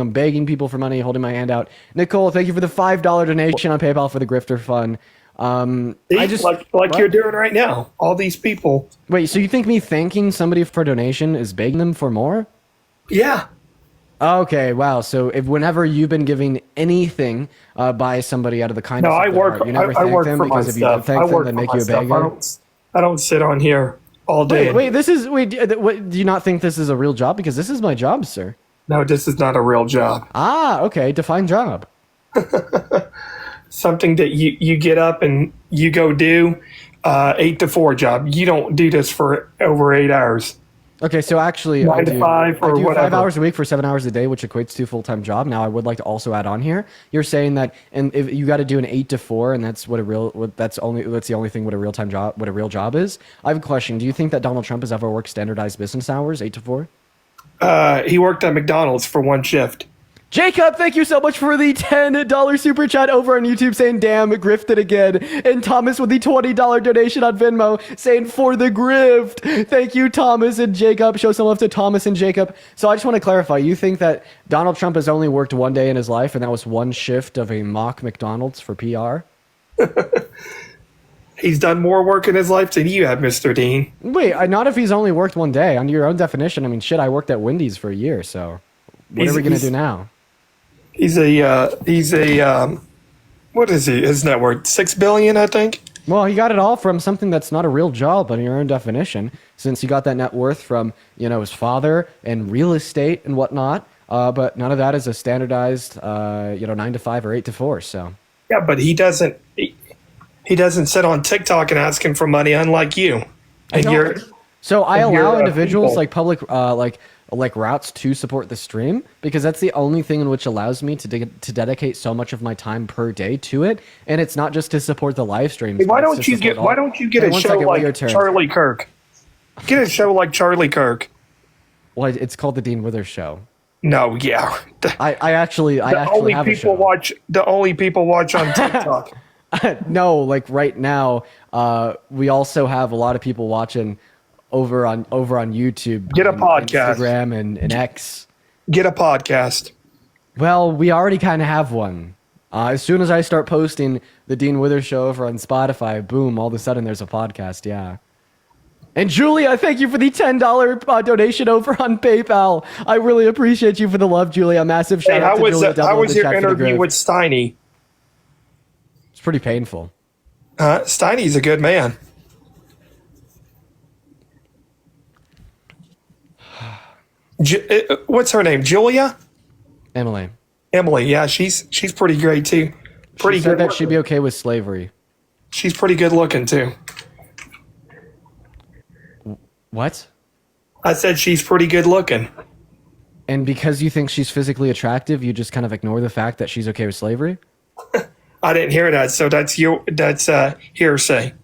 I'm begging people for money, holding my hand out. Nicole, thank you for the $5 donation on PayPal for the Grifter Fund. I just like you're doing right now. All these people. wait. So you think me thanking somebody for a donation is begging them for more? Yeah. Okay, wow. So if whenever you've been giving anything by somebody out of the kindness No, of I their work. heart, you never I thank work them for because if you don't myself. I thank them, work they for make you a myself. beggar. I don't sit on here all day. Wait, this is wait. Do you not think this is a real job? Because this is my job, sir. No, this is not a real job. Ah, okay. Define job. Something that you get up and you go do. 8 to 4 job. You don't do this for over 8 hours. Okay, so actually, 9 to 5 or I do whatever. 5 hours a week for 7 hours a day, which equates to a full-time job. Now, I would like to also add on here. You're saying that, and if you got to do an 8 to 4, and that's that's the only thing what a real job is. I have a question. Do you think that Donald Trump has ever worked standardized business hours, 8 to 4? He worked at McDonald's for one shift. Jacob, thank you so much for the $10 super chat over on YouTube saying, damn, grifted again. And Thomas with the $20 donation on Venmo saying, for the grift. Thank you, Thomas and Jacob. Show some love to Thomas and Jacob. So I just want to clarify. You think that Donald Trump has only worked one day in his life, and that was one shift of a mock McDonald's for PR? He's done more work in his life than you have, Mr. Dean. Wait, not if he's only worked one day. On your own definition, I mean, shit, I worked at Wendy's for a year, so what are we going to do now? He's a what is he? His net worth $6 billion, I think. Well, he got it all from something that's not a real job, on your own definition, since he got that net worth from, his father and real estate and whatnot. But none of that is a standardized, 9 to 5 or 8 to 4. So Yeah, but he doesn't sit on TikTok and asking for money, unlike you. And you're so I allow individuals people. like public, like routes to support the stream, because that's the only thing in which allows me to dedicate so much of my time per day to it, and it's not just to support the live streams. Why don't you get a show like Charlie Kirk? Get a show like Charlie Kirk. Well, it's called the Dean Withers Show. No, yeah. I actually have a show. The only people watch on TikTok. No, like right now, we also have a lot of people watching over on YouTube. Get a podcast. Instagram and X. Get a podcast. Well, we already kind of have one. As soon as I start posting the Dean Withers Show over on Spotify, boom, all of a sudden there's a podcast, yeah. And Julia, thank you for the $10 donation over on PayPal. I really appreciate you for the love, Julia. Massive shout out to Julia. How was your interview with Steiny? It's pretty painful. Steiny's a good man. What's her name? Julia? Emily, yeah, she's pretty great too. Pretty she said good. that she'd be okay with slavery. She's pretty good looking too. What? I said she's pretty good looking. And because you think she's physically attractive, you just kind of ignore the fact that she's okay with slavery? I didn't hear that, so that's hearsay.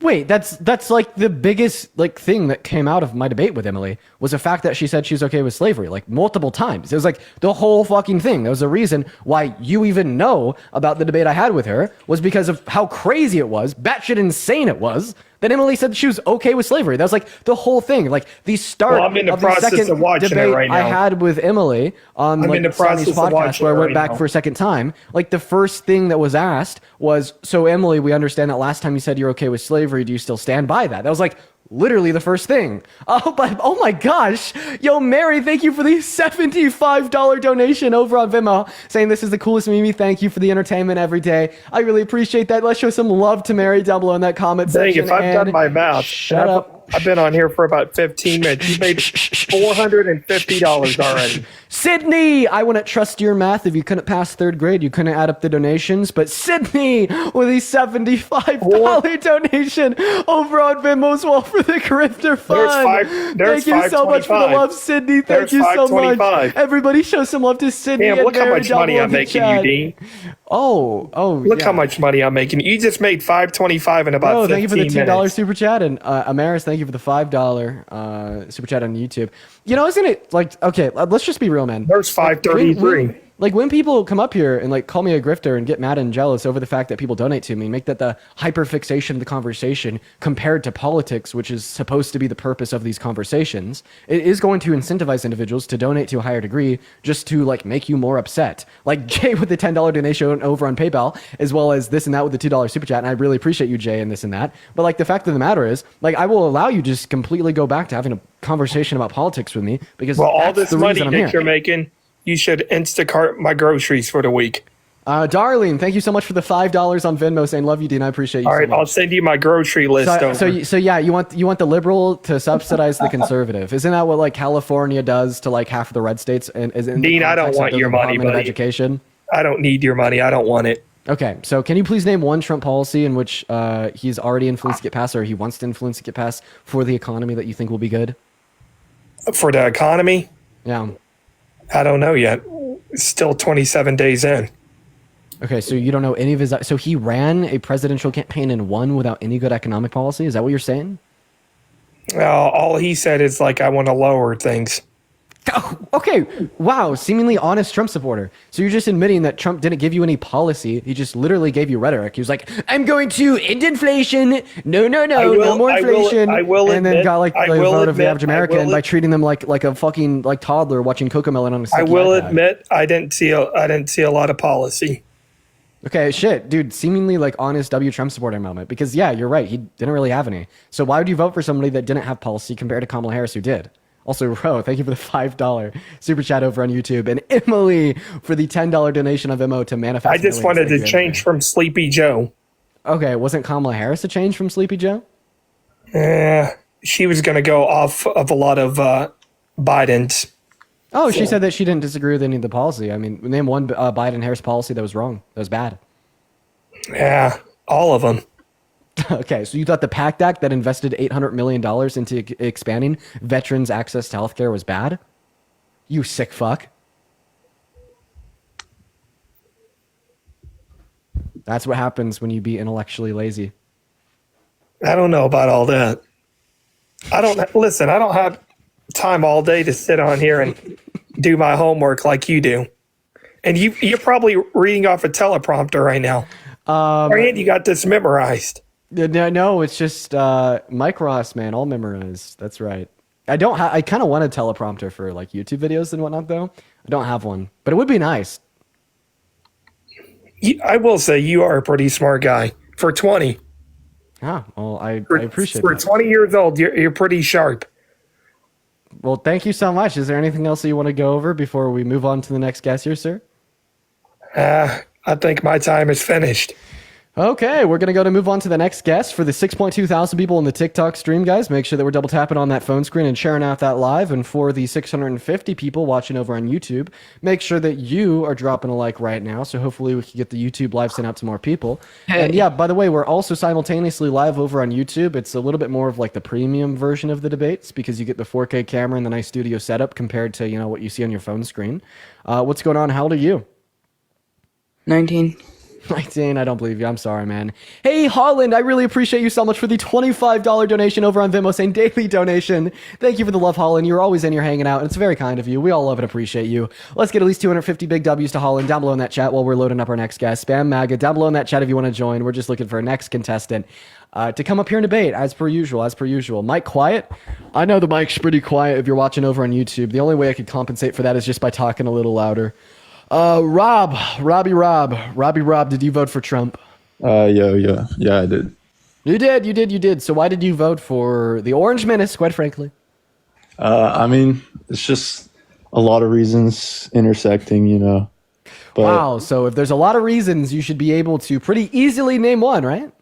Wait, that's like the biggest thing that came out of my debate with Emily was the fact that she said she's okay with slavery like multiple times. It was like the whole fucking thing. There was a reason why you even know about the debate I had with her was because of how crazy it was, batshit insane it was, that Emily said she was okay with slavery. That was like the whole thing. Like the start I'm in the of the process second of watching debate it right now. I had with Emily on I'm in the process Sonny's of podcast watching where I it went right back now. for a second time. Like the first thing that was asked was, so Emily, we understand that last time you said you're okay with slavery. Do you still stand by that? That was like literally the first thing. Oh my gosh. Yo, Mary, thank you for the $75 donation over on Venmo, saying this is the coolest Mimi. Thank you for the entertainment every day. I really appreciate that. Let's show some love to Mary down below in that comment Dang, section. if I've done my math, Shut up. I've been on here for about 15 minutes. You made $450 already. Sydney, I wouldn't trust your math. If you couldn't pass third grade, you couldn't add up the donations. But Sydney with a $75 donation over on Venmo's wall for the Grifter Fund. There's Thank you so much for the $5.25. love, Sydney. Thank There's you so much. $5.25. Everybody show some love to Sydney. Damn, and look how Mary much down money below I'm in the making you, chat. Dean. Look Look how much money I'm making. You just made $5.25 in about 15 thank you for the $10 minutes. super chat. And Amaris, thank you for the $5 super chat on YouTube. Isn't it like, okay, let's just be real, man. There's $5.33. Like when people come up here and like call me a grifter and get mad and jealous over the fact that people donate to me, make that the hyperfixation of the conversation compared to politics, which is supposed to be the purpose of these conversations, it is going to incentivize individuals to donate to a higher degree just to like make you more upset. Like Jay with the $10 donation over on PayPal, as well as this and that with the $2 super chat. And I really appreciate you, Jay, and this and that. But like the fact of the matter is, like I will allow you to just completely go back to having a conversation about politics with me because all this the money reason I'm that here. you're making, you should Instacart my groceries for the week. Darlene, thank you so much for the $5 on Venmo saying love you, Dean. I appreciate you. All right, so much. I'll send you my grocery list over. So yeah, you want the liberal to subsidize the conservative. Isn't that what like California does to like half of the red states? And is in Dean, I don't want your money, Department of buddy. Education. I don't need your money. I don't want it. Okay, so can you please name one Trump policy in which he's already influenced to get passed, or he wants to influence to get passed for the economy that you think will be good? For the economy, Yeah. I don't know yet. It's still 27 days in. Okay, so you don't know any of his. So he ran a presidential campaign and won without any good economic policy. Is that what you're saying? All he said is like, I want to lower things. Oh, okay. Wow. Seemingly honest Trump supporter. So you're just admitting that Trump didn't give you any policy. He just literally gave you rhetoric. He was like, I'm going to end inflation. No more inflation. I will and then admit- got like I the will vote of the admit- average American by treating them like a fucking like toddler watching Cocomelon on a I sticky will iPad. admit I didn't see a lot of policy. Okay, shit, dude. Seemingly like honest W Trump supporter moment. Because yeah, you're right. He didn't really have any. So why would you vote for somebody that didn't have policy compared to Kamala Harris who did? Also, Ro, thank you for the $5 super chat over on YouTube. And Emily for the $10 donation of MO to manifest. I just Millions. wanted Thank to you, change Emily. from Sleepy Joe. Okay, wasn't Kamala Harris a change from Sleepy Joe? She was going to go off of a lot of Biden's. Oh, she said that she didn't disagree with any of the policy. I mean, name one Biden-Harris policy that was wrong. That was bad. Yeah, all of them. Okay, so you thought the PACT Act that invested $800 million into expanding veterans' access to healthcare was bad? You sick fuck. That's what happens when you be intellectually lazy. I don't know about all that. I don't have time all day to sit on here and do my homework like you do. And you're probably reading off a teleprompter right now. And you got this memorized. No, it's just Mike Ross, man, all memorized. That's right. I kind of want a teleprompter for like YouTube videos and whatnot, though. I don't have one, but it would be nice. I will say you are a pretty smart guy for 20. Ah, well, I appreciate For that. 20 years old, you're pretty sharp. Well, thank you so much. Is there anything else that you want to go over before we move on to the next guest here, sir? I think my time is finished. Okay, we're going to move on to the next guest. For the 6.2 thousand people in the TikTok stream, guys, make sure that we're double tapping on that phone screen and sharing out that live. And for the 650 people watching over on YouTube, make sure that you are dropping a like right now. So hopefully we can get the YouTube live sent out to more people. And yeah, by the way, we're also simultaneously live over on YouTube. It's a little bit more of like the premium version of the debates because you get the 4K camera and the nice studio setup compared to, what you see on your phone screen. What's going on? How old are you? 19. 19, I don't believe you. I'm sorry, man. Hey, Holland, I really appreciate you so much for the $25 donation over on Venmo saying daily donation. Thank you for the love, Holland. You're always in here hanging out, and it's very kind of you. We all love and appreciate you. Let's get at least 250 big W's to Holland down below in that chat while we're loading up our next guest. Spam MAGA down below in that chat if you want to join. We're just looking for a next contestant to come up here and debate, as per usual. Mike, quiet? I know the mic's pretty quiet if you're watching over on YouTube. The only way I could compensate for that is just by talking a little louder. Robbie Rob, did you vote for Trump? Yeah, I did. You did. So why did you vote for the Orange Menace, quite frankly? I mean, it's just a lot of reasons intersecting, But, Wow, so if there's a lot of reasons, you should be able to pretty easily name one, right?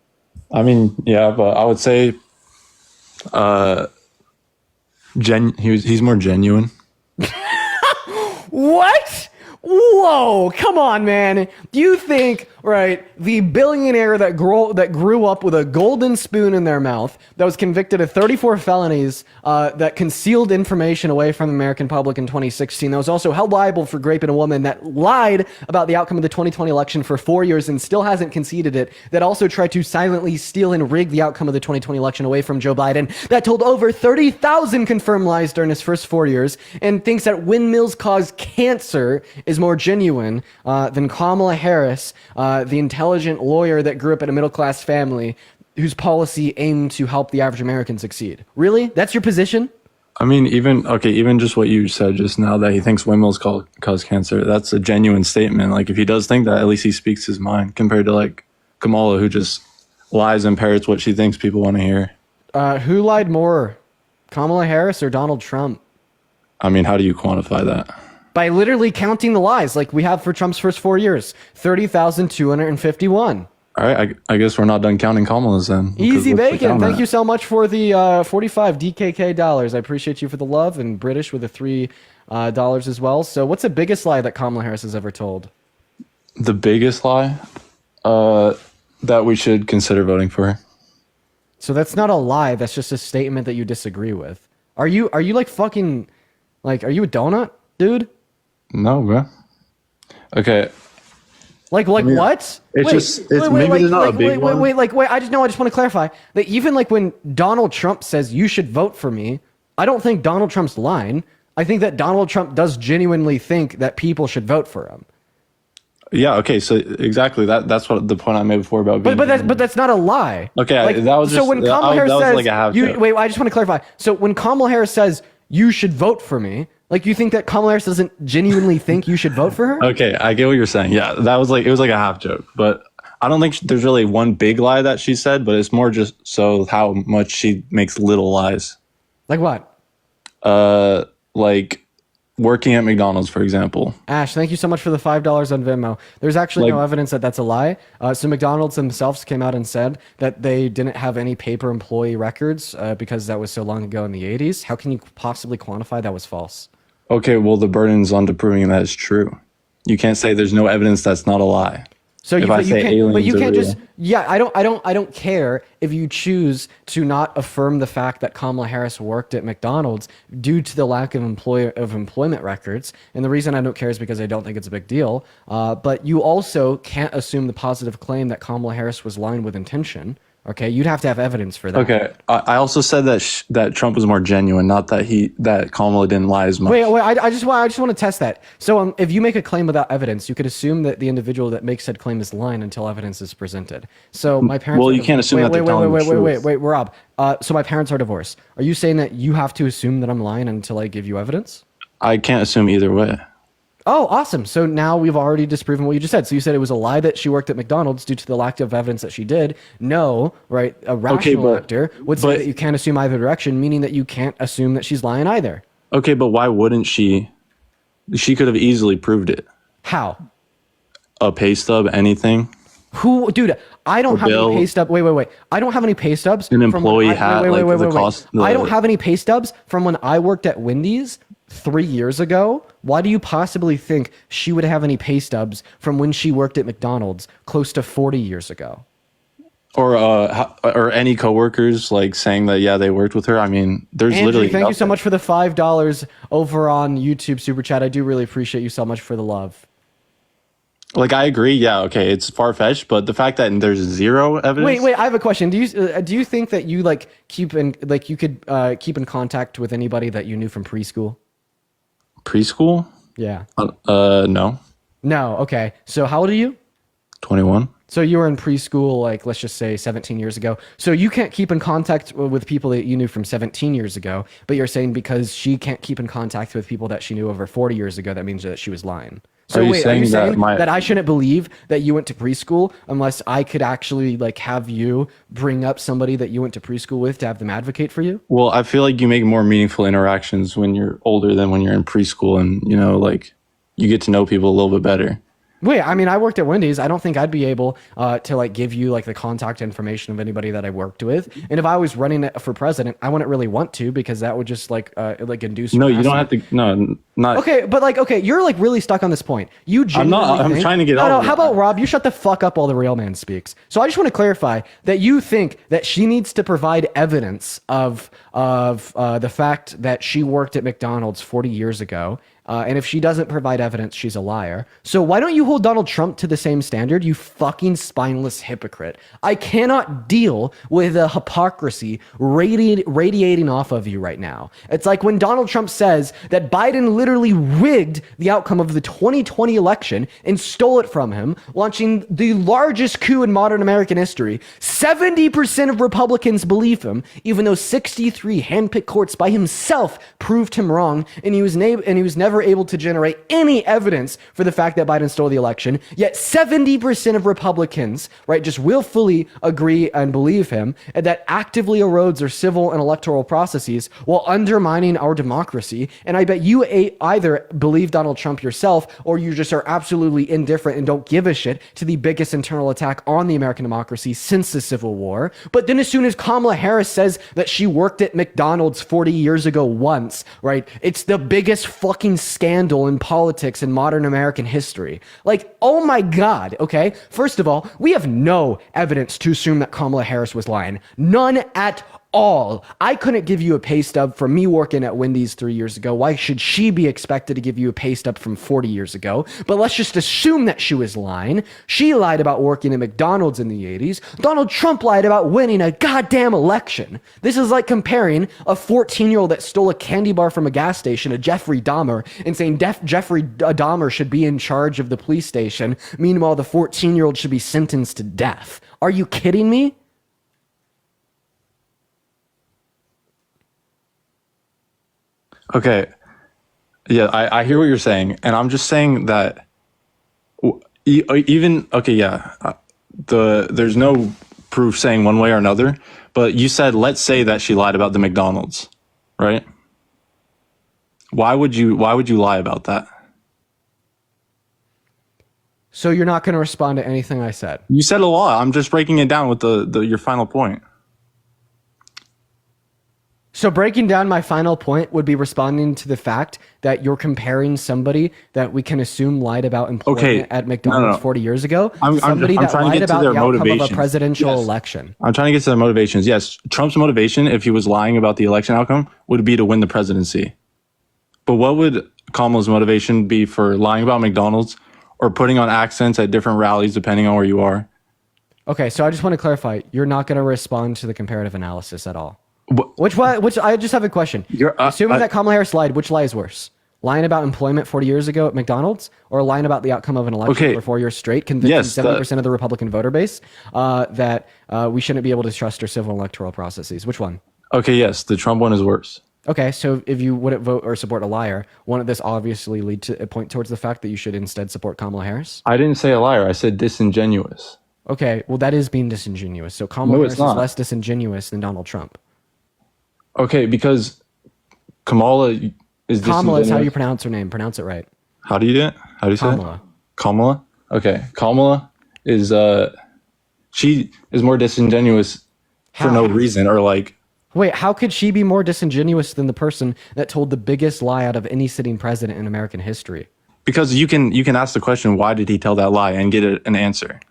I mean, yeah, but I would say he's more genuine. What? Whoa, come on, man. Do you think, right, the billionaire that grew up with a golden spoon in their mouth, that was convicted of 34 felonies, that concealed information away from the American public in 2016, that was also held liable for raping a woman, that lied about the outcome of the 2020 election for 4 years and still hasn't conceded it, that also tried to silently steal and rig the outcome of the 2020 election away from Joe Biden, that told over 30,000 confirmed lies during his first 4 years, and thinks that windmills cause cancer, is more genuine than Kamala Harris, the intelligent lawyer that grew up in a middle-class family whose policy aimed to help the average American succeed? Really? That's your position? I mean, even just what you said just now, that he thinks windmills cause cancer, that's a genuine statement. Like, if he does think that, at least he speaks his mind, compared to like Kamala, who just lies and parrots what she thinks people want to hear. Who lied more, Kamala Harris or Donald Trump? I mean, how do you quantify that? By literally counting the lies, like we have for Trump's first 4 years, 30,251. All right, I guess we're not done counting Kamala's then. Easy bacon. Thank you so much for the 45 DKK dollars. I appreciate you for the love, and British with the $3 as well. So what's the biggest lie that Kamala Harris has ever told? The biggest lie? That we should consider voting for her. So that's not a lie. That's just a statement that you disagree with. Are you like fucking, like, are you a donut, dude? No, bro. Okay. Like what? It's maybe there's not a big one. Wait. I just want to clarify that even like when Donald Trump says you should vote for me, I don't think Donald Trump's lying. I think that Donald Trump does genuinely think that people should vote for him. Yeah. Okay. So exactly that's what the point I made before about. But that's not a lie. Okay. Like, that was just, so when Kamala Harris says like a half you joke. wait. I just want to clarify. So when Kamala Harris says you should vote for me, like, you think that Kamala Harris doesn't genuinely think you should vote for her? Okay, I get what you're saying. Yeah, it was like a half joke, but I don't think there's really one big lie that she said, but it's more just so how much she makes little lies. Like what? Like working at McDonald's, for example. Ash, thank you so much for the $5 on Venmo. There's actually no evidence that that's a lie. So McDonald's themselves came out and said that they didn't have any paper employee records because that was so long ago in the 80s. How can you possibly quantify that was false? Okay, well, the burden's on to proving that it's true. You can't say there's no evidence that's not a lie. So if I say aliens but you are can't real. just I don't care if you choose to not affirm the fact that Kamala Harris worked at McDonald's due to the lack of employment records. And the reason I don't care is because I don't think it's a big deal. But you also can't assume the positive claim that Kamala Harris was lying with intention. Okay, you'd have to have evidence for that. Okay, I also said that that Trump was more genuine, not that Kamala didn't lie as much. Wait, I just want to test that. So, if you make a claim without evidence, you could assume that the individual that makes said claim is lying until evidence is presented. So, my parents. Well, you can't assume that they're telling the truth. Wait, Rob. So my parents are divorced. Are you saying that you have to assume that I'm lying until I give you evidence? I can't assume either way. Oh, awesome. So now we've already disproven what you just said. So you said it was a lie that she worked at McDonald's due to the lack of evidence that she did. No, right? A rational actor would say that you can't assume either direction, meaning that you can't assume that she's lying either. Okay, but why wouldn't she? She could have easily proved it. How? A pay stub, anything. Who, dude? I don't have any pay stubs. Wait. I don't have any pay stubs. An employee had the cost. I don't have any pay stubs from when I worked at Wendy's 3 years ago. Why do you possibly think she would have any pay stubs from when she worked at McDonald's close to 40 years ago? Or any coworkers like saying that they worked with her. I mean, there's Andrew, literally. Thank you so much for the $5 over on YouTube Super Chat. I do really appreciate you so much for the love. Like, I agree. Yeah, okay, it's far fetched, but the fact that there's zero evidence. Wait. I have a question. Do you think that you keep in contact with anybody that you knew from preschool? Preschool? Yeah. No. No. Okay. So how old are you? 21. So you were in preschool, like, let's just say 17 years ago. So you can't keep in contact with people that you knew from 17 years ago, but you're saying because she can't keep in contact with people that she knew over 40 years ago, that means that she was lying. So are you saying that I shouldn't believe that you went to preschool unless I could actually have you bring up somebody that you went to preschool with to have them advocate for you? Well, I feel like you make more meaningful interactions when you're older than when you're in preschool, and you get to know people a little bit better. Wait, I mean, I worked at Wendy's. I don't think I'd be able to give you the contact information of anybody that I worked with. And if I was running it for president, I wouldn't really want to, because that would just induce. No, you don't have to. No, not. Okay, but you're really stuck on this point. You genuinely I'm trying to get out. No, how about Rob? You shut the fuck up while the real man speaks. So I just want to clarify that you think that she needs to provide evidence of the fact that she worked at McDonald's 40 years ago. And if she doesn't provide evidence, she's a liar. So why don't you hold Donald Trump to the same standard, you fucking spineless hypocrite? I cannot deal with the hypocrisy radiating off of you right now. It's like when Donald Trump says that Biden literally rigged the outcome of the 2020 election and stole it from him, launching the largest coup in modern American history. 70% of Republicans believe him, even though 63 handpicked courts by himself proved him wrong, and he was never able to generate any evidence for the fact that Biden stole the election. Yet 70% of Republicans, right, just willfully agree and believe him, and that actively erodes our civil and electoral processes while undermining our democracy. And I bet you either believe Donald Trump yourself, or you just are absolutely indifferent and don't give a shit to the biggest internal attack on the American democracy since the Civil War. But then as soon as Kamala Harris says that she worked at McDonald's 40 years ago once, right, it's the biggest fucking scandal in politics in modern American history. Like, oh my God, okay? First of all, we have no evidence to assume that Kamala Harris was lying. None at all. I couldn't give you a pay stub from me working at Wendy's 3 years ago. Why should she be expected to give you a pay stub from 40 years ago? But let's just assume that she was lying. She lied about working at McDonald's in the 80s. Donald Trump lied about winning a goddamn election. This is like comparing a 14-year-old that stole a candy bar from a gas station to Jeffrey Dahmer and saying Jeffrey Dahmer should be in charge of the police station. Meanwhile, the 14-year-old should be sentenced to death. Are you kidding me? Okay. Yeah, I hear what you're saying. And I'm just saying that even, okay, yeah, there's no proof saying one way or another, but you said, let's say that she lied about the McDonald's, right? Why would you lie about that? So you're not going to respond to anything I said? You said a lot. I'm just breaking it down with your final point. So breaking down my final point would be responding to the fact that you're comparing somebody that we can assume lied about employment at McDonald's 40 years ago, somebody that lied about the outcome of a presidential election. I'm trying to get to their motivations. Yes, Trump's motivation, if he was lying about the election outcome, would be to win the presidency. But what would Kamala's motivation be for lying about McDonald's or putting on accents at different rallies, depending on where you are? Okay, so I just want to clarify. You're not going to respond to the comparative analysis at all. Which I just have a question. Assuming that Kamala Harris lied, which lie is worse? Lying about employment 40 years ago at McDonald's, or lying about the outcome of an election for 4 years straight, convincing 70% of the Republican voter base that we shouldn't be able to trust our civil and electoral processes? Which one? Okay, yes, the Trump one is worse. Okay, so if you wouldn't vote or support a liar, wouldn't this obviously lead to a point towards the fact that you should instead support Kamala Harris? I didn't say a liar. I said disingenuous. Okay, well, that is being disingenuous. So Kamala Harris is less disingenuous than Donald Trump. Okay, because Kamala is disingenuous. Kamala is how you pronounce her name. Pronounce it right. How do you do it? How do you say Kamala. it? Kamala? Okay. Kamala is she is more disingenuous for no reason, or like. Wait, how could she be more disingenuous than the person that told the biggest lie out of any sitting president in American history? Because you can ask the question, why did he tell that lie, and get an answer.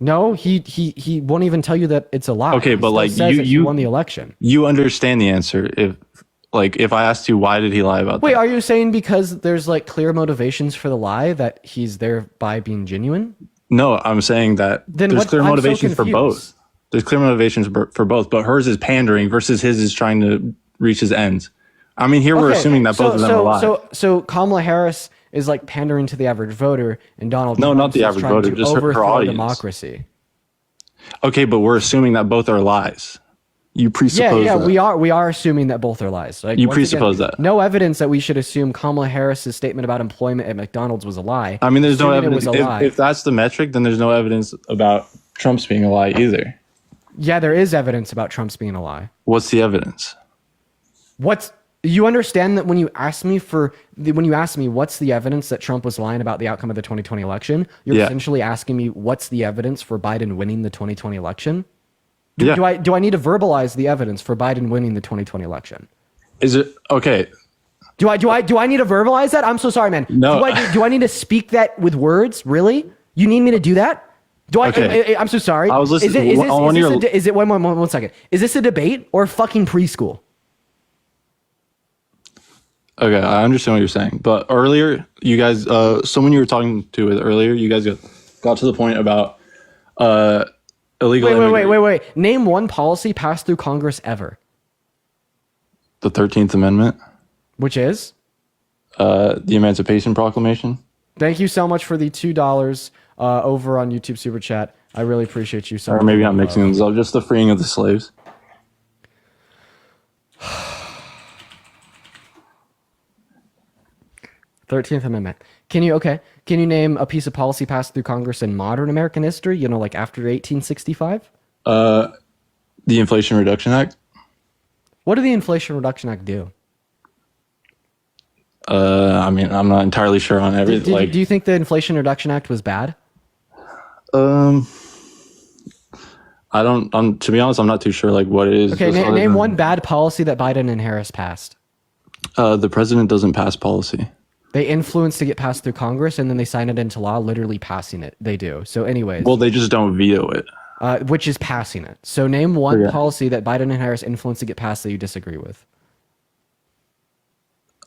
No, he won't even tell you that it's a lie. Okay, but like you won the election. You understand the answer if I asked you why did he lie about that? Wait, are you saying because there's like clear motivations for the lie that he's thereby being genuine? No, I'm saying that there's clear motivations for both. There's clear motivations for both, but hers is pandering versus his is trying to reach his ends. I mean, here we're assuming that both of them are lying. So Kamala Harris is like pandering to the average voter, and Donald Trump not the average voter, just her audience. Democracy. Okay, but we're assuming that both are lies. You presuppose that. we are assuming that both are lies. Like, you presuppose that. No evidence that we should assume Kamala Harris's statement about employment at McDonald's was a lie. I mean, there's no evidence. If that's the metric, then there's no evidence about Trump's being a lie either. Yeah, there is evidence about Trump's being a lie. What's the evidence? You understand that when you ask me what's the evidence that Trump was lying about the outcome of the 2020 election, you're essentially asking me what's the evidence for Biden winning the 2020 election? Do I need to verbalize the evidence for Biden winning the 2020 election? Is it okay? Do I need to verbalize that? I'm so sorry, man. No. Do I need to speak that with words? Really? You need me to do that? Okay. I'm so sorry. I was listening. Is it one second? Is this a debate or fucking preschool? Okay, I understand what you're saying, but earlier, you guys, someone you were talking to with earlier, you guys got to the point about illegal Wait. Name one policy passed through Congress ever. The 13th Amendment, Which is? the Emancipation Proclamation. Thank you so much for the $2 over on YouTube Super Chat. I really appreciate you so much. Or maybe I'm mixing these up. Just the freeing of the slaves. 13th Amendment. Can you name a piece of policy passed through Congress in modern American history, like after 1865? The Inflation Reduction Act. What did the Inflation Reduction Act do? I mean, I'm not entirely sure on everything. Do you think the Inflation Reduction Act was bad? I don't. To be honest, I'm not too sure what it is. Okay, name one bad policy that Biden and Harris passed. The president doesn't pass policy. They influence to get passed through Congress, and then they sign it into law, literally passing it. They do. So anyways. Well, they just don't veto it. Which is passing it. So name one policy that Biden and Harris influenced to get passed that you disagree with.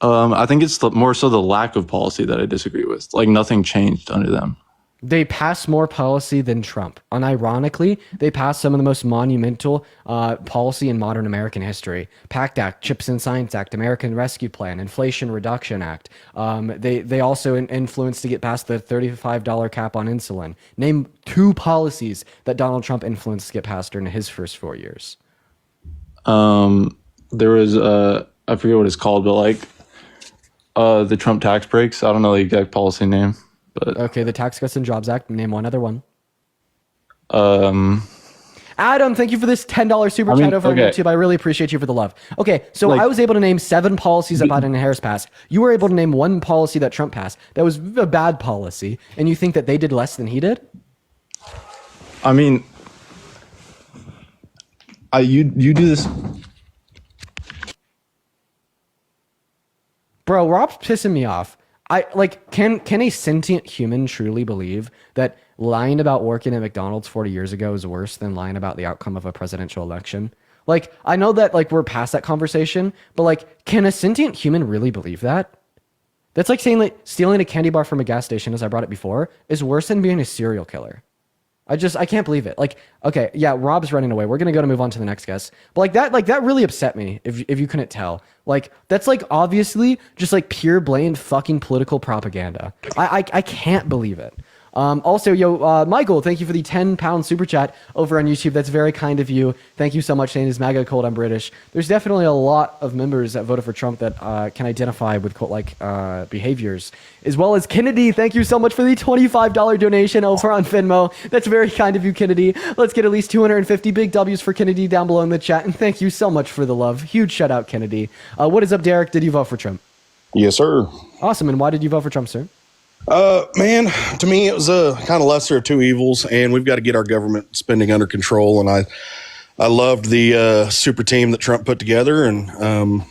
I think it's more so the lack of policy that I disagree with. Nothing changed under them. They passed more policy than Trump. Unironically, they passed some of the most monumental policy in modern American history. PACT Act, Chips and Science Act, American Rescue Plan, Inflation Reduction Act. They also influenced to get past the $35 cap on insulin. Name two policies that Donald Trump influenced to get passed during his first 4 years. There was, I forget what it's called, but the Trump tax breaks. I don't know the exact policy name. But, okay, the Tax Cuts and Jobs Act. Name one other one. Adam, thank you for this $10 super chat over on YouTube. I really appreciate you for the love. Okay, so I was able to name 7 policies that Biden and Harris passed. You were able to name one policy that Trump passed. That was a bad policy, and you think that they did less than he did? I mean, you do this. Bro, Rob's pissing me off. Can a sentient human truly believe that lying about working at McDonald's 40 years ago is worse than lying about the outcome of a presidential election? I know that we're past that conversation, but can a sentient human really believe that? That's like saying stealing a candy bar from a gas station, as I brought it before, is worse than being a serial killer. I can't believe it. Okay, yeah, Rob's running away. We're gonna move on to the next guest. But that really upset me. If you couldn't tell, that's obviously just pure blamed fucking political propaganda. I can't believe it. Also, Michael, thank you for the 10-pound super chat over on YouTube. That's very kind of you. Thank you so much. Saying is MAGA cult, I'm British. There's definitely a lot of members that voted for Trump that can identify with cult-like behaviors, as well as Kennedy. Thank you so much for the $25 donation over on Venmo. That's very kind of you, Kennedy. Let's get at least 250 big W's for Kennedy down below in the chat, and thank you so much for the love. Huge shout out, Kennedy. What is up, Derek? Did you vote for Trump? Yes, sir. Awesome. And why did you vote for Trump, sir? Man, to me, it was a kind of lesser of two evils, and we've got to get our government spending under control. And I loved the super team that Trump put together, and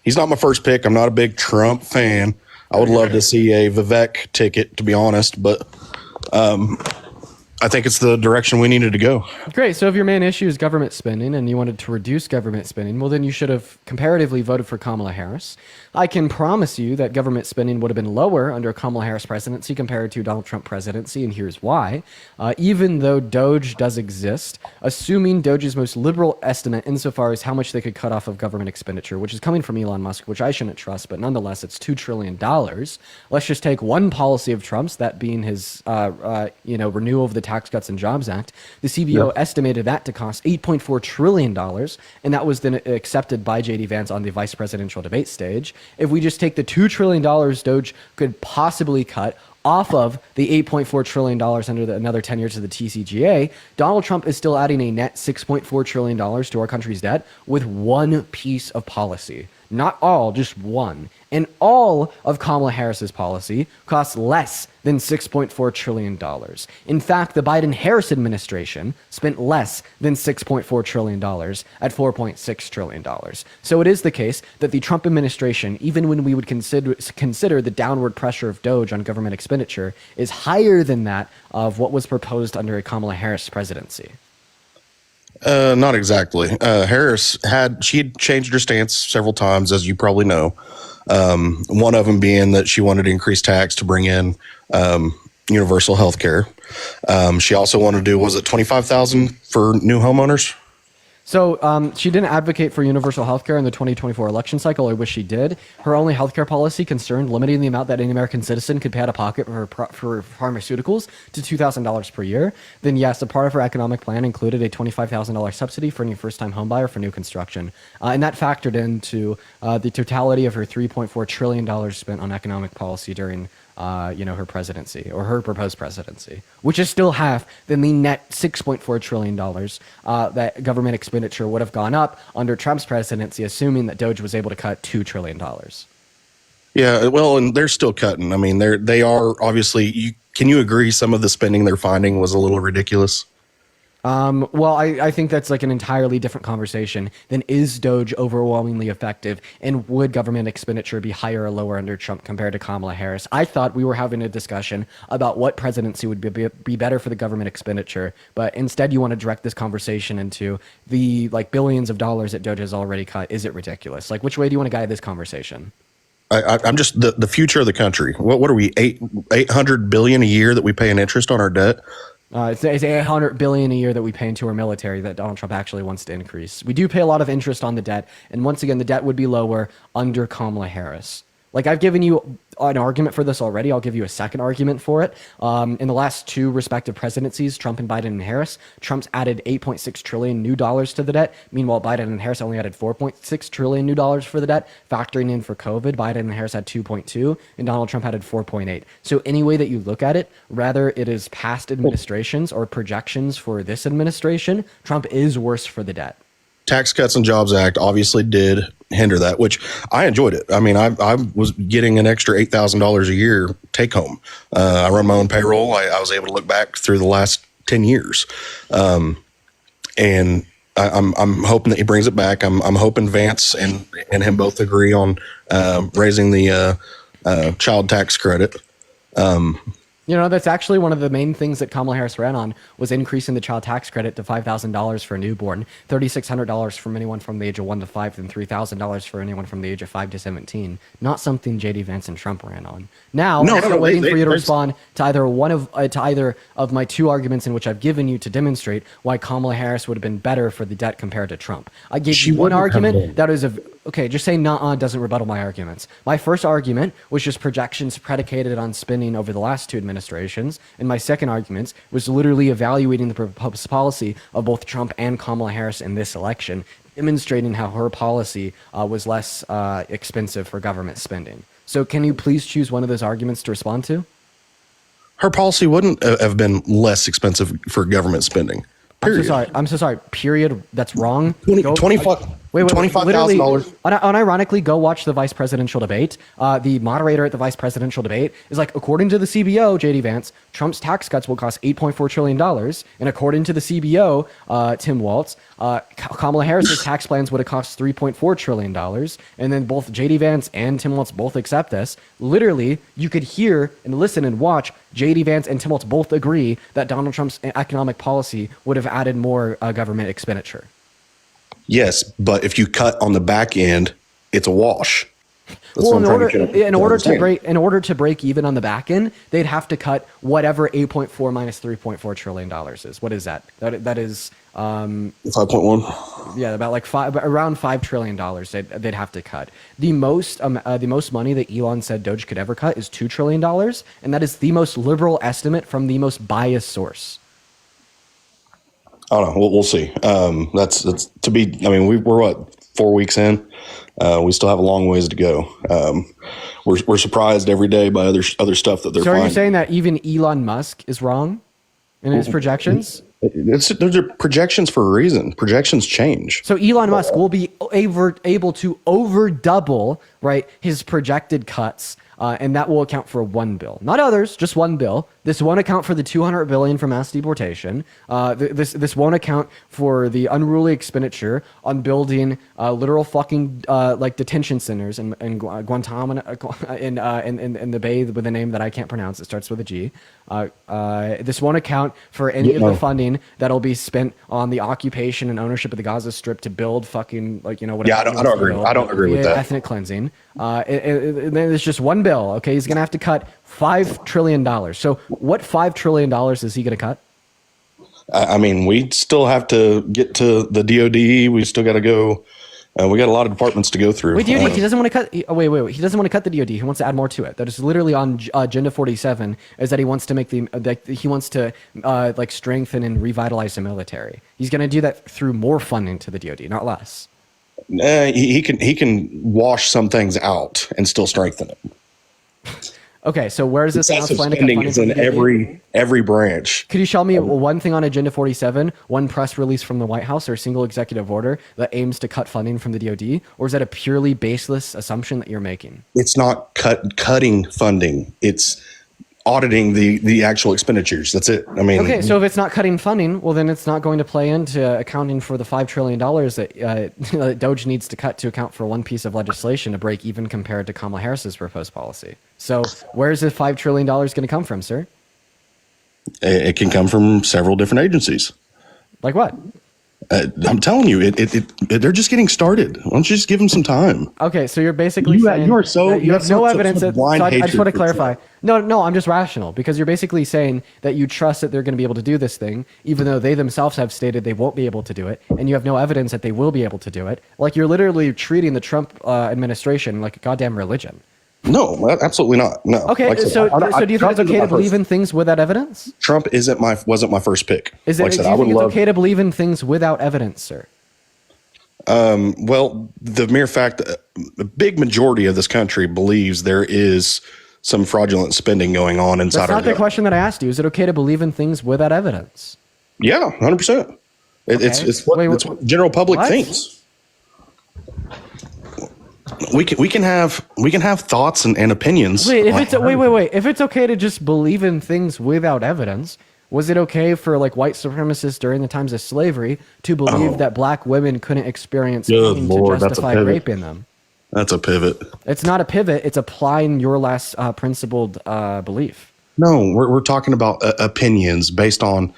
he's not my first pick. I'm not a big Trump fan. I would love to see a Vivek ticket, to be honest, but I think it's the direction we needed to go. Great. So if your main issue is government spending and you wanted to reduce government spending, well, then you should have comparatively voted for Kamala Harris. I can promise you that government spending would have been lower under a Kamala Harris presidency compared to Donald Trump presidency, and here's why. Even though Doge does exist, assuming Doge's most liberal estimate insofar as how much they could cut off of government expenditure, which is coming from Elon Musk, which I shouldn't trust, but nonetheless, it's $2 trillion. Let's just take one policy of Trump's, that being his renewal of the Tax Cuts and Jobs Act. The CBO estimated that to cost $8.4 trillion, and that was then accepted by J.D. Vance on the vice presidential debate stage. If we just take the $2 trillion Doge could possibly cut off of the $8.4 trillion under another 10 years of the TCGA, Donald Trump is still adding a net $6.4 trillion to our country's debt with one piece of policy. Not all, just one. And all of Kamala Harris's policy costs less than $6.4 trillion. In fact, the Biden-Harris administration spent less than $6.4 trillion at $4.6 trillion. So it is the case that the Trump administration, even when we would consider the downward pressure of Doge on government expenditure, is higher than that of what was proposed under a Kamala Harris presidency. Not exactly. Harris had changed her stance several times, as you probably know. One of them being that she wanted to increase tax to bring in universal health care. She also wanted to do, was it 25,000 for new homeowners? So she didn't advocate for universal healthcare in the 2024 election cycle. I wish she did. Her only healthcare policy concerned limiting the amount that any American citizen could pay out of pocket for pharmaceuticals to $2,000 per year. Then yes, a part of her economic plan included a $25,000 subsidy for any first-time homebuyer for new construction. And that factored into the totality of her $3.4 trillion spent on economic policy during her presidency, or her proposed presidency, which is still half than the net $6.4 trillion that government expenditure would have gone up under Trump's presidency, assuming that Doge was able to cut $2 trillion. Yeah, well, and they're still cutting. I mean, they are obviously. Can you agree some of the spending they're finding was a little ridiculous? Well, I think that's like an entirely different conversation than is Doge overwhelmingly effective, and would government expenditure be higher or lower under Trump compared to Kamala Harris? I thought we were having a discussion about what presidency would be better for the government expenditure, but instead you want to direct this conversation into the like billions of dollars that Doge has already cut. Is it ridiculous? Like, which way do you want to guide this conversation? I'm just the future of the country. What are we, 800 billion a year that we pay in interest on our debt? It's $800 billion a year that we pay into our military that Donald Trump actually wants to increase. We do pay a lot of interest on the debt, and once again, the debt would be lower under Kamala Harris. Like, I've given you an argument for this already. I'll give you a second argument for it. In the last two respective presidencies, Trump and Biden and Harris, Trump's added $8.6 trillion new dollars to the debt. Meanwhile, Biden and Harris only added $4.6 trillion new dollars for the debt. Factoring in for COVID, Biden and Harris had 2.2, and Donald Trump added 4.8. So any way that you look at it, rather it is past administrations or projections for this administration, Trump is worse for the debt. Tax Cuts and Jobs Act obviously did hinder that, which I enjoyed it. I mean, I was getting an extra $8,000 a year take home. I run my own payroll. I was able to look back through the last 10 years. And I'm hoping that he brings it back. I'm hoping Vance and him both agree on raising the child tax credit. That's actually one of the main things that Kamala Harris ran on, was increasing the child tax credit to $5,000 for a newborn, $3,600 from anyone from the age of 1 to 5, and $3,000 for anyone from the age of 5 to 17. Not something J.D. Vance and Trump ran on. Now, I'm still waiting for you to respond to either of my two arguments in which I've given you to demonstrate why Kamala Harris would have been better for the debt compared to Trump. I gave you one argument that is okay, just saying nah doesn't rebuttal my arguments. My first argument was just projections predicated on spending over the last two administrations, and my second argument was literally evaluating the proposed policy of both Trump and Kamala Harris in this election, demonstrating how her policy was less expensive for government spending. So can you please choose one of those arguments to respond to? Her policy wouldn't have been less expensive for government spending. Period. I'm so sorry. Period. That's wrong. $25,000. Unironically, go watch the vice presidential debate. The moderator at the vice presidential debate is like, according to the CBO, J.D. Vance, Trump's tax cuts will cost $8.4 trillion. And according to the CBO, Tim Waltz, Kamala Harris's tax plans would have cost $3.4 trillion. And then both J.D. Vance and Tim Waltz both accept this. Literally, you could hear and listen and watch J.D. Vance and Tim Waltz both agree that Donald Trump's economic policy would have added more government expenditure. Yes, but if you cut on the back end, it's a wash. Well, in order to break even on the back end, they'd have to cut whatever 8.4 minus $3.4 trillion is. What is that? That is 5.1. Yeah, about like around $5 trillion. They'd have to cut. The most money that Elon said Doge could ever cut is $2 trillion, and that is the most liberal estimate from the most biased source. I don't know. We'll see. That's to be. I mean, we're what, 4 weeks in. We still have a long ways to go. We're surprised every day by other stuff that they're. So, are finding. you saying that even Elon Musk is wrong in his projections? Those are projections for a reason. Projections change. So Elon Musk will be able to over double, right, his projected cuts and that will account for one bill, not others, just one bill. This won't account for the $200 billion for mass deportation. This won't account for the unruly expenditure on building literal fucking like detention centers in Guantanamo in the Bay with a name that I can't pronounce. It starts with a G. This won't account for any of the funding that'll be spent on the occupation and ownership of the Gaza Strip to build fucking whatever. Yeah, I don't agree. I don't agree with that. Ethnic cleansing. There's just one bill. Okay, he's gonna have to cut $5 trillion. So what $5 trillion is he gonna cut? I mean, we still have to get to the DOD. We still got to go. We got a lot of departments to go through. Wait, DOD, he doesn't want to cut. Wait. He doesn't want to cut the DOD. He wants to add more to it. That is literally on Agenda 47. Is that he wants to make he wants to like strengthen and revitalize the military. He's going to do that through more funding to the DOD, not less. He can wash some things out and still strengthen it. Okay, so where is this Excessive plan to cut spending funding is from in the DOD? every branch. Could you show me one thing on Agenda 47, one press release from the White House or a single executive order that aims to cut funding from the DOD? Or is that a purely baseless assumption that you're making? It's not cutting funding. It's auditing the actual expenditures. That's it. I mean, okay, so if it's not cutting funding, well, then it's not going to play into accounting for the $5 trillion that Doge needs to cut to account for one piece of legislation to break even compared to Kamala Harris's proposed policy. So where is the $5 trillion going to come from, sir? it can come from several different agencies. Like what? I'm telling you, they're just getting started. Why don't you just give them some time? Okay, so you're basically saying you are so that you have no evidence. I just want to hatred clarify. No, I'm just rational because you're basically saying that you trust that they're going to be able to do this thing, even though they themselves have stated they won't be able to do it, and you have no evidence that they will be able to do it. Like you're literally treating the Trump administration like a goddamn religion. No, absolutely not. No. Okay, Like I said, so do you think Trump it's okay to isn't my believe first- in things without evidence? Trump wasn't my first pick. Is it? Like I said, Do I you would think it's love. okay to believe in things without evidence, sir? Well, the mere fact that a big majority of this country believes there is some fraudulent spending going on inside That's our not the government. question that I asked you. Is it okay to believe in things without evidence? Yeah, 100%. It's what general public what? thinks. We can have thoughts and opinions. Wait, if it's okay to just believe in things without evidence, was it okay for like white supremacists during the times of slavery to believe that black women couldn't experience Good pain Lord, to that's a justify pivot. raping them? That's a pivot. It's not a pivot. It's applying your last principled belief. No, we're talking about opinions based on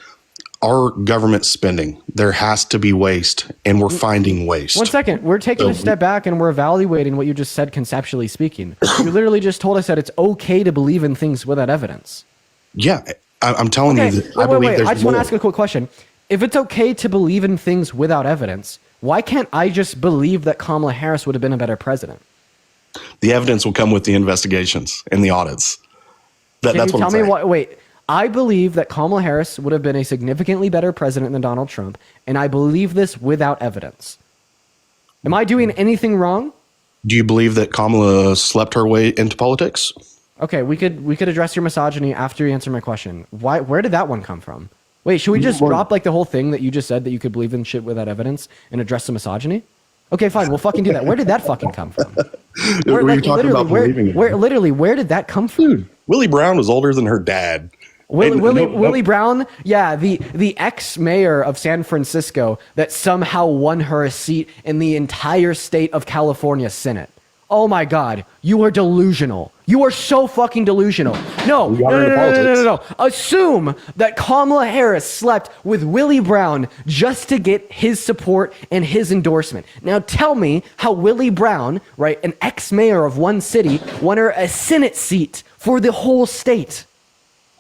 our government spending. There has to be waste, and we're finding waste. 1 second. We're taking a step back and we're evaluating what you just said conceptually speaking. You literally just told us that it's okay to believe in things without evidence. Yeah, I'm telling Okay, you that I believe there's I just want to more. ask a quick question. If it's okay to believe in things without evidence, why can't I just believe that Kamala Harris would have been a better president? The evidence will come with the investigations and the audits. Can That's you what tell I'm me saying. what? Wait, I believe that Kamala Harris would have been a significantly better president than Donald Trump, and I believe this without evidence. Am I doing anything wrong? Do you believe that Kamala slept her way into politics? Okay, we could address your misogyny after you answer my question. Why? Where did that one come from? Wait, should we just drop like the whole thing that you just said that you could believe in shit without evidence and address the misogyny? Okay, fine. We'll fucking do that. Where did that fucking come from? Were you talking about believing in where did that come from? Dude, Willie Brown was older than her dad. Willie Brown, yeah, the ex-mayor of San Francisco that somehow won her a seat in the entire state of California Senate. Oh my God, you are delusional. You are so fucking delusional. No. Assume that Kamala Harris slept with Willie Brown just to get his support and his endorsement. Now tell me how Willie Brown, right, an ex-mayor of one city, won her a Senate seat for the whole state.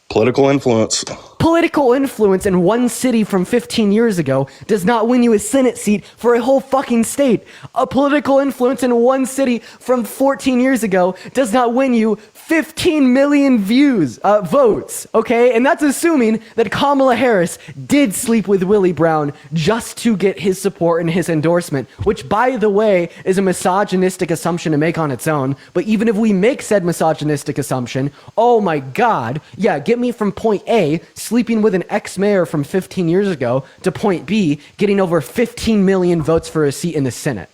Political influence. Political influence in one city from 15 years ago does not win you a Senate seat for a whole fucking state. A political influence in one city from 14 years ago does not win you 15 million votes, okay? And that's assuming that Kamala Harris did sleep with Willie Brown just to get his support and his endorsement, which, by the way, is a misogynistic assumption to make on its own. But even if we make said misogynistic assumption, oh my God, yeah, get me from point A, sleeping with an ex-mayor from 15 years ago, to point B, getting over 15 million votes for a seat in the Senate.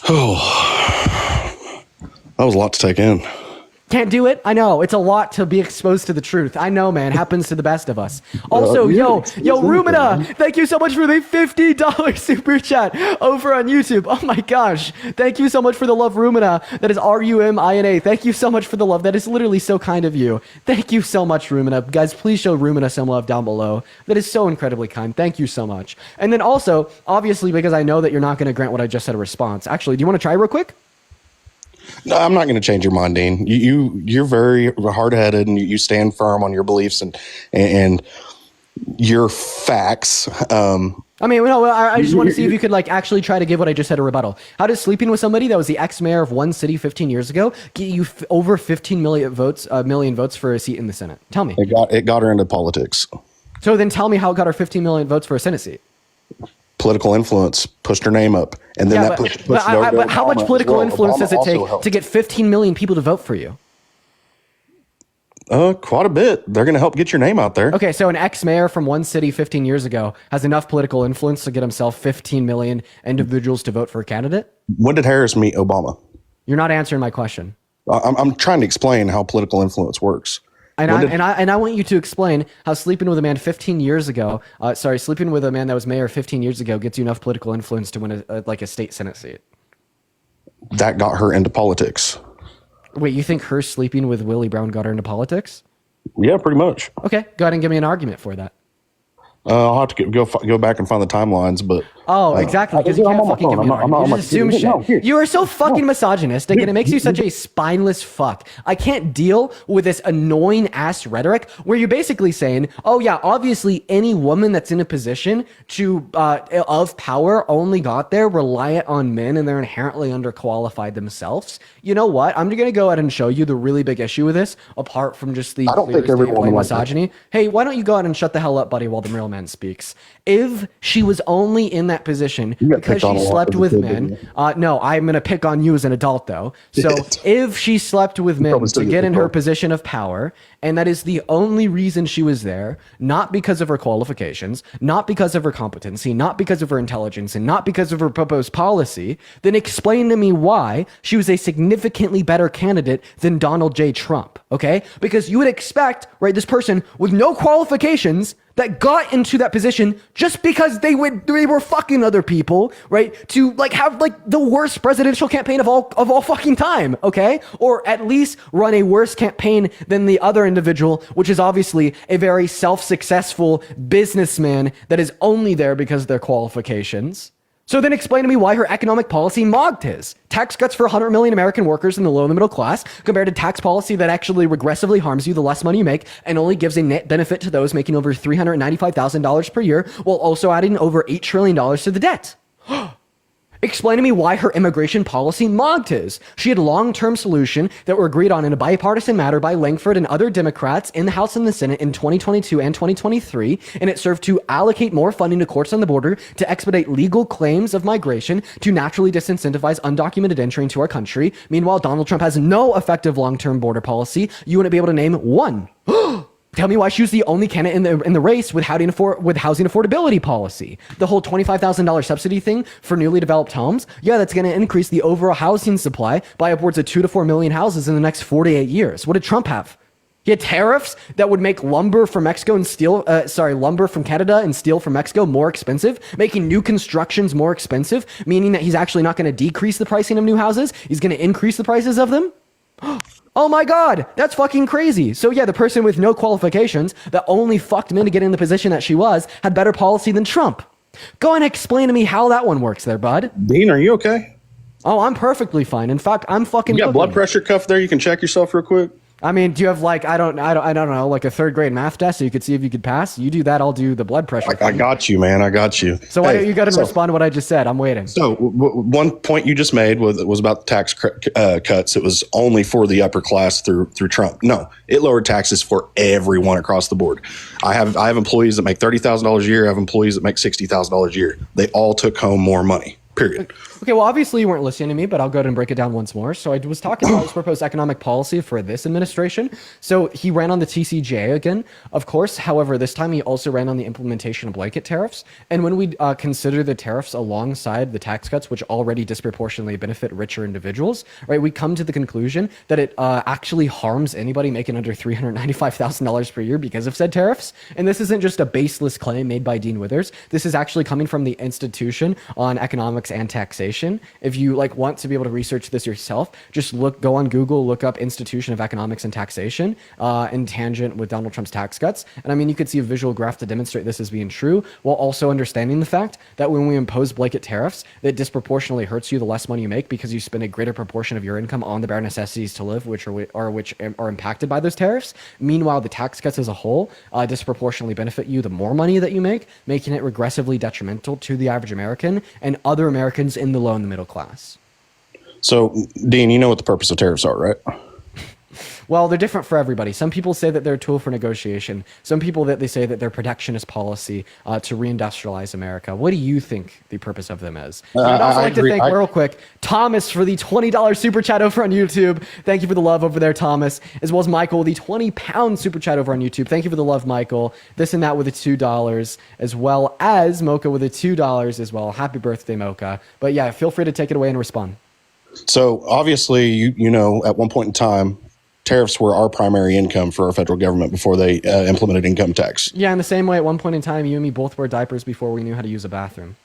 Oh. That was a lot to take in. Can't do it. I know it's a lot to be exposed to the truth. I know, man. Happens to the best of us. Also, yo, Rumina, thank you so much for the $50 super chat over on YouTube. Oh my gosh, thank you so much for the love, Rumina. That is RUMINA. Thank you so much for the love. That is literally so kind of you. Thank you so much, Rumina. Guys, please show Rumina some love down below. That is so incredibly kind. Thank you so much. And then also, obviously, because I know that you're not going to grant what I just said a response. Actually, do you want to try real quick? No, I'm not going to change your mind, Dean. You're very hard-headed, and you stand firm on your beliefs and your facts. I mean, no, I just want to see if you could like actually try to give what I just said a rebuttal. How does sleeping with somebody that was the ex-mayor of one city 15 years ago get you over 15 million votes for a seat in the Senate? Tell me. It got her into politics. So then tell me how it got her 15 million votes for a Senate seat. Political influence pushed her name up, and then but how much political influence does it take to get 15 million people to vote for you? Quite a bit. They're going to help get your name out there. Okay, so an ex-mayor from one city 15 years ago has enough political influence to get himself 15 million individuals to vote for a candidate? When did Harris meet Obama? You're not answering my question. I'm trying to explain how political influence works. And I want you to explain how sleeping with a man 15 years ago, sleeping with a man that was mayor 15 years ago gets you enough political influence to win a state Senate seat. That got her into politics. Wait, you think her sleeping with Willie Brown got her into politics? Yeah, pretty much. Okay, go ahead and give me an argument for that. I'll have to go back and find the timelines, but exactly, because you can't fucking give me an argument. You just assume shit. You are so fucking misogynistic, and it makes you such a spineless fuck. I can't deal with this annoying ass rhetoric where you're basically saying, oh yeah, obviously any woman that's in a position of power only got there reliant on men, and they're inherently underqualified themselves. You know what? I'm gonna go ahead and show you the really big issue with this, apart from just the I don't think every woman likes misogyny. Hey, why don't you go ahead and shut the hell up, buddy, while the real man speaks? If she was only in that position because she slept with men, no, I'm going to pick on you as an adult though. So if she slept with men to get in her position of power, and that is the only reason she was there, not because of her qualifications, not because of her competency, not because of her intelligence, and not because of her proposed policy, then explain to me why she was a significantly better candidate than Donald J. Trump, okay? Because you would expect, right, this person with no qualifications that got into that position just because they were fucking other people, right? To like have like the worst presidential campaign of all fucking time, okay? Or at least run a worse campaign than the other individual, which is obviously a very self-successful businessman that is only there because of their qualifications. So then explain to me why her economic policy mocked his. Tax cuts for 100 million American workers in the low and the middle class compared to tax policy that actually regressively harms you the less money you make and only gives a net benefit to those making over $395,000 per year while also adding over $8 trillion to the debt. Explain to me why her immigration policy mocked his. She had long-term solution that were agreed on in a bipartisan matter by Langford and other Democrats in the House and the Senate in 2022 and 2023, and it served to allocate more funding to courts on the border to expedite legal claims of migration to naturally disincentivize undocumented entry into our country. Meanwhile, Donald Trump has no effective long-term border policy. You wouldn't be able to name one. Tell me why she was the only candidate in the race with housing affordability policy. The whole $25,000 subsidy thing for newly developed homes, yeah, that's going to increase the overall housing supply by upwards of 2 to 4 million houses in the next 48 years. What did Trump have? He had tariffs that would make lumber from Mexico and lumber from Canada and steel from Mexico more expensive, making new constructions more expensive, meaning that he's actually not going to decrease the pricing of new houses. He's going to increase the prices of them. Oh my God, that's fucking crazy. So yeah, the person with no qualifications that only fucked men to get in the position that she was had better policy than Trump. Go and explain to me how that one works there, bud. Dean, are you okay? Oh, I'm perfectly fine. In fact, I'm fucking. You got blood pressure cuff there? You can check yourself real quick. I mean, do you have like I don't know, like a third grade math test so you could see if you could pass? You do that, I'll do the blood pressure. I got you, man. I got you. So why don't you go ahead and respond to what I just said? I'm waiting. So one point you just made was about the tax cuts. It was only for the upper class through Trump. No, it lowered taxes for everyone across the board. I have employees that make $30,000 a year. I have employees that make $60,000 a year. They all took home more money. Period. Okay, well, obviously you weren't listening to me, but I'll go ahead and break it down once more. So I was talking about his proposed economic policy for this administration. So he ran on the TCJA again, of course. However, this time he also ran on the implementation of blanket tariffs. And when we consider the tariffs alongside the tax cuts, which already disproportionately benefit richer individuals, right, we come to the conclusion that it actually harms anybody making under $395,000 per year because of said tariffs. And this isn't just a baseless claim made by Dean Withers. This is actually coming from the Institution on Economics and Taxation. If you want to be able to research this yourself, just go on Google, look up Institution of Economics and Taxation in tangent with Donald Trump's tax cuts. And I mean, you could see a visual graph to demonstrate this as being true, while also understanding the fact that when we impose blanket tariffs, that disproportionately hurts you the less money you make because you spend a greater proportion of your income on the bare necessities to live, which are impacted by those tariffs. Meanwhile, the tax cuts as a whole disproportionately benefit you the more money that you make, making it regressively detrimental to the average American and other Americans in the low and the middle class. So, Dean, you know what the purpose of tariffs are, right? Well, they're different for everybody. Some people say that they're a tool for negotiation. Some people that they say that they're protectionist policy to reindustrialize America. What do you think the purpose of them is? I'd also like to thank real quick Thomas for the $20 super chat over on YouTube. Thank you for the love over there, Thomas, as well as Michael, the £20 super chat over on YouTube. Thank you for the love, Michael. This and that with the $2, as well as Mocha with the $2 as well. Happy birthday, Mocha. But yeah, feel free to take it away and respond. So obviously, you know, at one point in time, tariffs were our primary income for our federal government before they implemented income tax. Yeah, in the same way, at one point in time, you and me both wore diapers before we knew how to use a bathroom.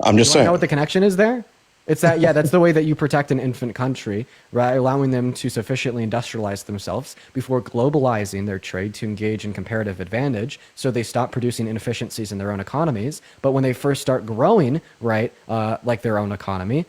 I'm just You saying. know what the connection is there? It's that, yeah, that's the way that you protect an infant country, right? Allowing them to sufficiently industrialize themselves before globalizing their trade to engage in comparative advantage, so they stop producing inefficiencies in their own economies. But when they first start growing, right, like their own economy,